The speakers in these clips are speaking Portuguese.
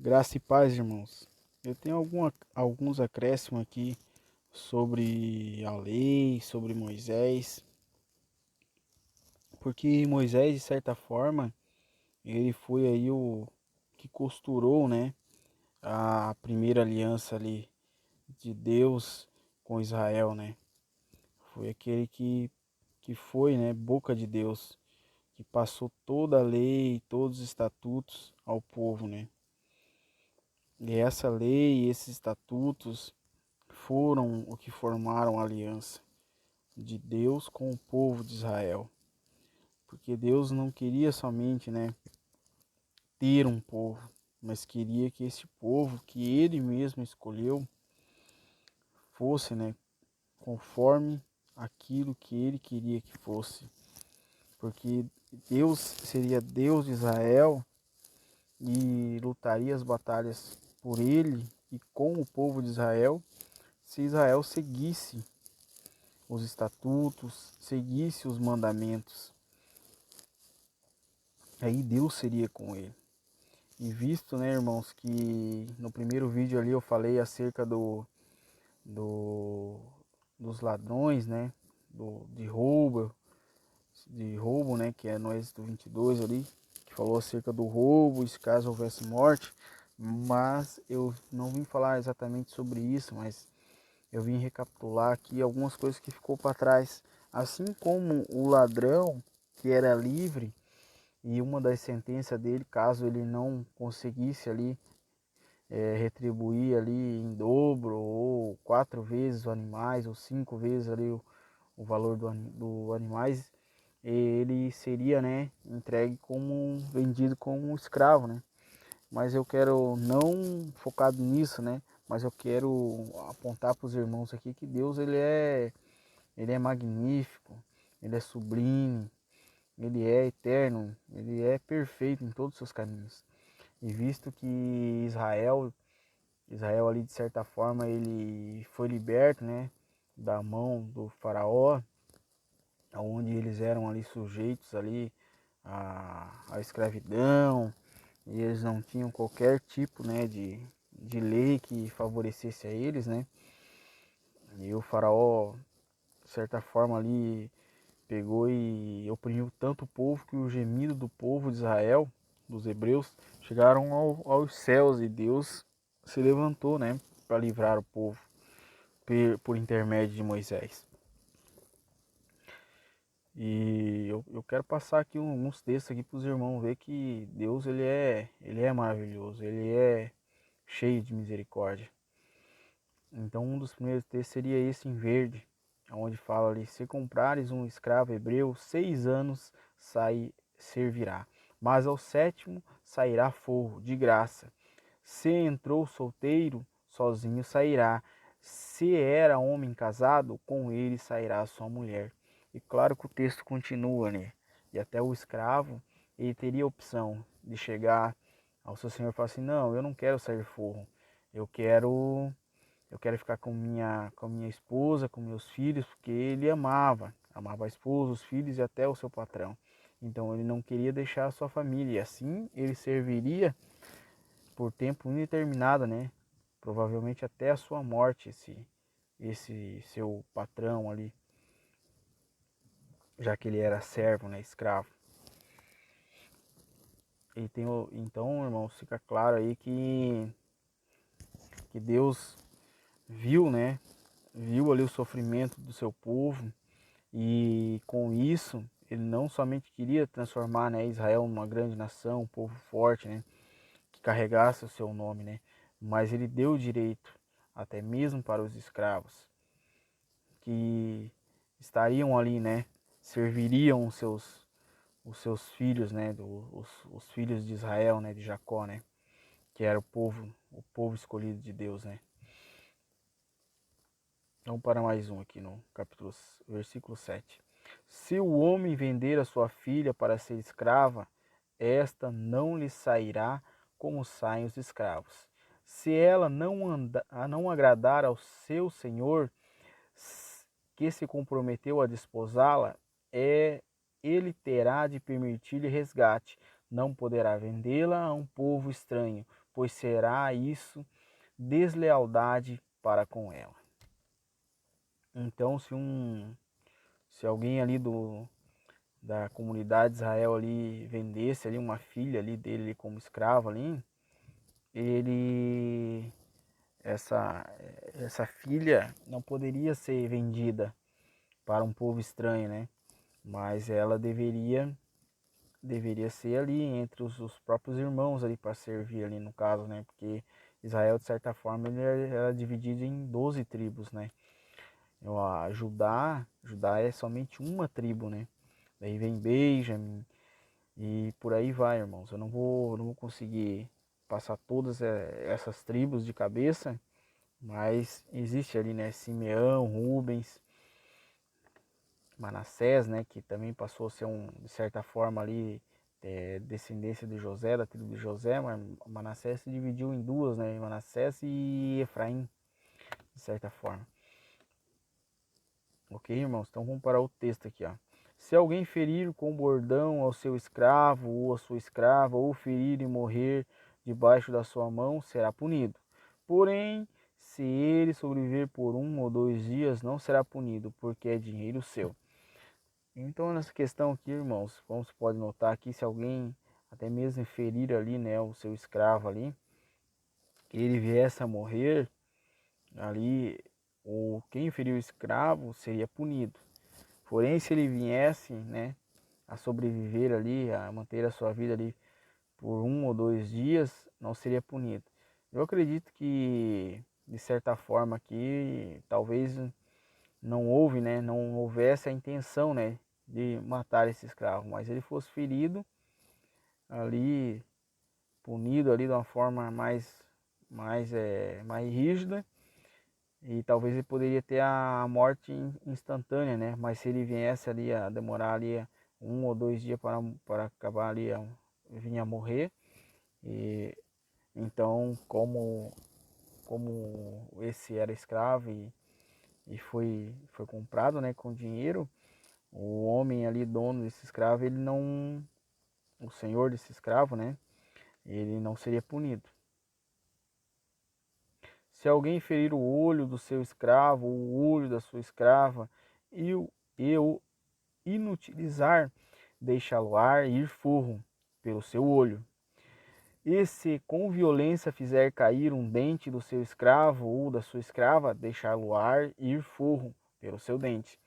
Graça e paz, irmãos. Eu tenho alguns acréscimos aqui sobre a lei, sobre Moisés, porque Moisés, de certa forma, ele foi aí o que costurou, né, a primeira aliança ali de Deus com Israel, né? Foi aquele que foi, né, boca de Deus, que passou toda a lei, todos os estatutos ao povo, né? E essa lei, esses estatutos foram o que formaram a aliança de Deus com o povo de Israel. Porque Deus não queria somente, né, ter um povo, mas queria que esse povo que ele mesmo escolheu fosse, né, conforme aquilo que ele queria que fosse. Porque Deus seria Deus de Israel e lutaria as batalhas por ele e com o povo de Israel se Israel seguisse os estatutos, seguisse os mandamentos. Aí Deus seria com ele. E visto, né, irmãos, que no primeiro vídeo ali eu falei acerca do dos ladrões, né, de roubo, né, que é no Êxodo 22 ali, que falou acerca do roubo, se caso houvesse morte, mas eu não vim falar exatamente sobre isso, mas eu vim recapitular aqui algumas coisas que ficou para trás. Assim como o ladrão que era livre, e uma das sentenças dele, caso ele não conseguisse ali retribuir ali em dobro, ou 4 vezes o animais, ou 5 vezes ali o valor do animais, ele seria, né, entregue como vendido como um escravo, né? Mas eu quero não focado nisso, né? Mas eu quero apontar para os irmãos aqui que Deus ele é magnífico, ele é sublime, ele é eterno, ele é perfeito em todos os seus caminhos. E visto que Israel ali de certa forma ele foi liberto, né, da mão do faraó, onde eles eram ali sujeitos ali à escravidão, e eles não tinham qualquer tipo, né, de lei que favorecesse a eles, né? E o faraó, de certa forma ali, pegou e oprimiu tanto o povo que o gemido do povo de Israel, dos hebreus, chegaram aos céus e Deus se levantou, né, para livrar o povo por intermédio de Moisés. E eu quero passar aqui uns textos aqui para os irmãos ver que Deus ele é maravilhoso, ele é cheio de misericórdia. Então um dos primeiros textos seria esse em verde, onde fala ali: se comprares um escravo hebreu, 6 anos servirá, mas ao sétimo sairá forro, de graça. Se entrou solteiro, sozinho sairá. Se era homem casado, com ele sairá sua mulher. E claro que o texto continua, né? E até o escravo, ele teria a opção de chegar ao seu senhor e falar assim: não, eu não quero sair forro, eu quero ficar com minha esposa, com meus filhos, porque ele amava a esposa, os filhos e até o seu patrão. Então ele não queria deixar a sua família, e assim ele serviria por tempo indeterminado, né? Provavelmente até a sua morte, esse seu patrão ali, já que ele era servo, né, escravo. E então, irmãos, fica claro aí que Deus viu, né? Viu ali o sofrimento do seu povo, e com isso ele não somente queria transformar, né, Israel numa grande nação, um povo forte, né, que carregasse o seu nome, né, mas ele deu o direito até mesmo para os escravos que estariam ali, né, serviriam os seus filhos, né, os filhos de Israel, né, de Jacó, né, que era o povo escolhido de Deus, né. Vamos para mais um aqui no versículo 7. Se o homem vender a sua filha para ser escrava, esta não lhe sairá como saem os escravos. Se ela não agradar ao seu senhor, que se comprometeu a desposá-la, ele terá de permitir-lhe resgate. Não poderá vendê-la a um povo estranho, pois será isso deslealdade para com ela. Então, se alguém ali da comunidade de Israel ali vendesse ali uma filha ali dele ali como escravo ali, ele essa essa filha não poderia ser vendida para um povo estranho, né? Mas ela deveria ser ali entre os próprios irmãos ali para servir ali no caso, né? Porque Israel de certa forma ele era dividido em 12 tribos, né? Judá é somente uma tribo, né? Daí vem Benjamim e por aí vai, irmãos. Eu não vou conseguir passar todas essas tribos de cabeça, mas existe ali, né? Simeão, Rubens, Manassés, né? Que também passou a ser de certa forma ali descendência de José, da tribo de José, mas Manassés se dividiu em duas, né? Manassés e Efraim, de certa forma. Ok, irmãos? Então vamos parar o texto aqui, ó. Se alguém ferir com bordão ao seu escravo ou a sua escrava, ou ferir e morrer debaixo da sua mão, será punido. Porém, se ele sobreviver por 1 ou 2 dias, não será punido, porque é dinheiro seu. Então, nessa questão aqui, irmãos, como você pode notar aqui, se alguém até mesmo ferir ali, né, o seu escravo ali, ele viesse a morrer ali, ou quem feriu o escravo seria punido. Porém, se ele viesse, né, a sobreviver ali, a manter a sua vida ali por 1 ou 2 dias, não seria punido. Eu acredito que, de certa forma aqui, talvez não houve, né, não houvesse a intenção, né, de matar esse escravo, mas ele fosse ferido ali, punido ali de uma forma mais rígida, e talvez ele poderia ter a morte instantânea, né? Mas se ele viesse ali a demorar ali 1 ou 2 dias para acabar ali, vinha a morrer. E então, como esse era escravo e foi comprado, né, com dinheiro, o homem ali, dono desse escravo, ele não, o senhor desse escravo, né, ele não seria punido. Se alguém ferir o olho do seu escravo, ou o olho da sua escrava, e o inutilizar, deixá-lo-ar ir forro pelo seu olho. E se com violência fizer cair um dente do seu escravo ou da sua escrava, deixá-lo-ar ir forro pelo seu dente.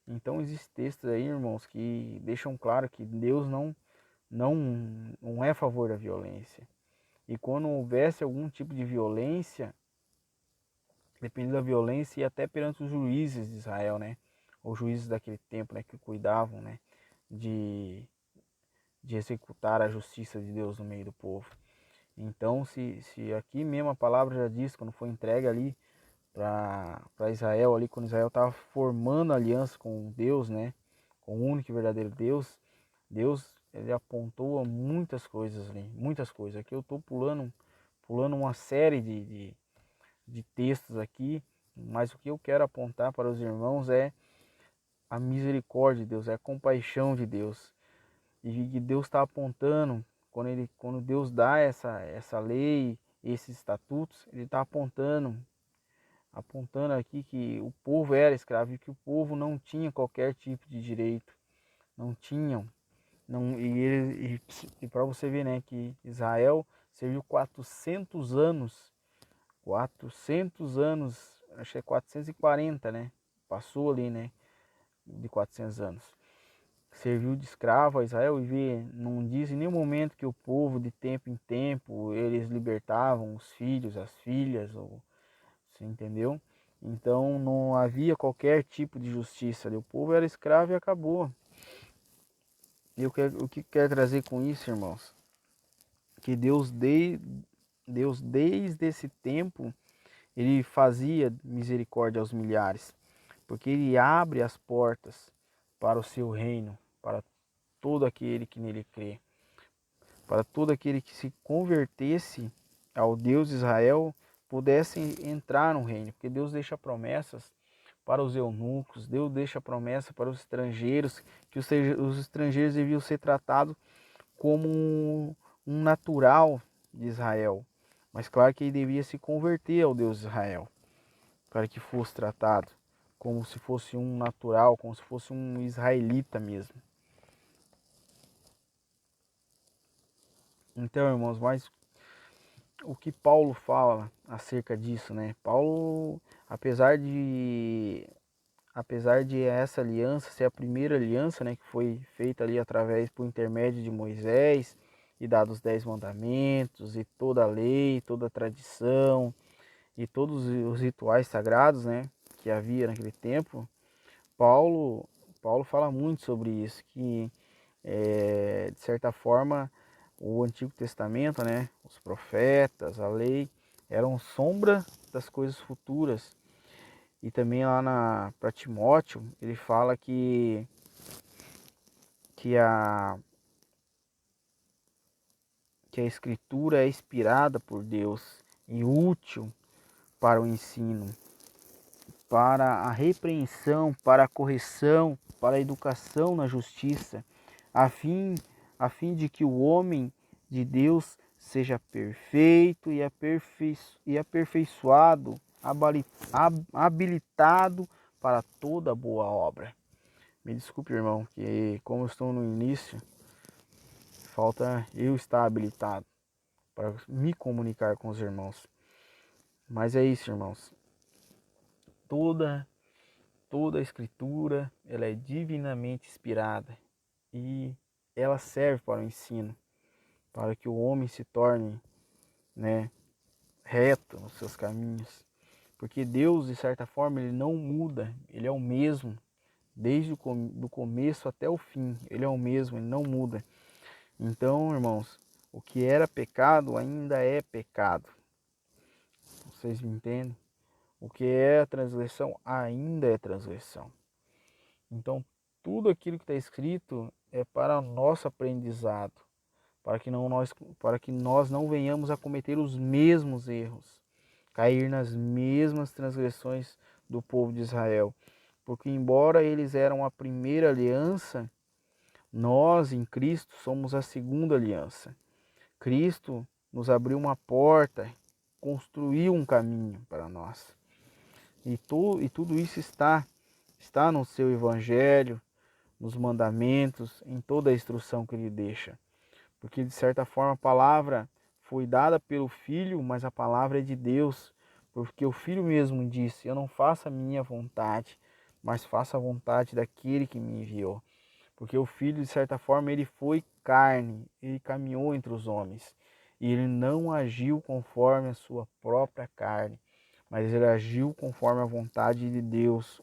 Então existem textos aí, irmãos, que deixam claro que Deus não, não é a favor da violência. E quando houvesse algum tipo de violência, dependendo da violência, e até perante os juízes de Israel, né? Os juízes daquele tempo, né? Que cuidavam, né? De, de executar a justiça de Deus no meio do povo. Então, se aqui mesmo a palavra já diz, quando foi entregue ali para Israel, ali quando Israel estava formando aliança com Deus, né? Com o único e verdadeiro Deus, Deus ele apontou muitas coisas ali, muitas coisas. Aqui eu estou pulando uma série de textos aqui, mas o que eu quero apontar para os irmãos é a misericórdia de Deus, é a compaixão de Deus. E que Deus está apontando, quando Deus dá essa lei, esses estatutos, Ele está apontando aqui que o povo era escravo e que o povo não tinha qualquer tipo de direito, não tinham. Não, e para você ver, né, que Israel serviu 400 anos, acho que é 440, né? Passou ali, né? De 400 anos. Serviu de escravo a Israel e vê, não diz em nenhum momento que o povo de tempo em tempo eles libertavam os filhos, as filhas, ou, você entendeu? Então não havia qualquer tipo de justiça ali. O povo era escravo e acabou. E o que quer trazer com isso, irmãos? Que Deus desde esse tempo ele fazia misericórdia aos milhares, porque ele abre as portas para o seu reino, para todo aquele que nele crê, para todo aquele que se convertesse ao Deus de Israel, pudesse entrar no reino, porque Deus deixa promessas para os eunucos, Deus deixa promessa para os estrangeiros, que os estrangeiros deviam ser tratados como um natural de Israel. Mas claro que ele devia se converter ao Deus de Israel, para que fosse tratado como se fosse um natural, como se fosse um israelita mesmo. Então, irmãos, mas o que Paulo fala acerca disso, né? Paulo, apesar de essa aliança ser a primeira aliança, né, que foi feita ali através por intermédio de Moisés e dados os 10 mandamentos e toda a lei, toda a tradição e todos os rituais sagrados, né, que havia naquele tempo, Paulo Paulo fala muito sobre isso, que de certa forma o Antigo Testamento, né, os profetas, a lei eram sombra das coisas futuras. E também lá para Timóteo, ele fala que a, que a escritura é inspirada por Deus e útil para o ensino, para a repreensão, para a correção, para a educação na justiça, a fim, a fim de que o homem de Deus seja perfeito e aperfeiçoado, habilitado para toda boa obra. Me desculpe, irmão, que como eu estou no início, falta eu estar habilitado para me comunicar com os irmãos. Mas é isso, irmãos. Toda toda a escritura, ela é divinamente inspirada e ela serve para o ensino, para que o homem se torne, né, reto nos seus caminhos. Porque Deus, de certa forma, ele não muda, ele é o mesmo desde do começo até o fim. Ele é o mesmo, ele não muda. Então, irmãos, o que era pecado ainda é pecado. Vocês me entendem? O que é transgressão ainda é transgressão. Então, tudo aquilo que está escrito é para nosso aprendizado, para que nós não venhamos a cometer os mesmos erros, cair nas mesmas transgressões do povo de Israel. Porque embora eles eram a primeira aliança, nós em Cristo somos a segunda aliança. Cristo nos abriu uma porta, construiu um caminho para nós. E tudo isso está no seu evangelho, nos mandamentos, em toda a instrução que ele deixa. Porque de certa forma a palavra foi dada pelo Filho, mas a palavra é de Deus. Porque o Filho mesmo disse: eu não faço a minha vontade, mas faço a vontade daquele que me enviou. Porque o Filho, de certa forma, ele foi carne, ele caminhou entre os homens. E ele não agiu conforme a sua própria carne, mas ele agiu conforme a vontade de Deus,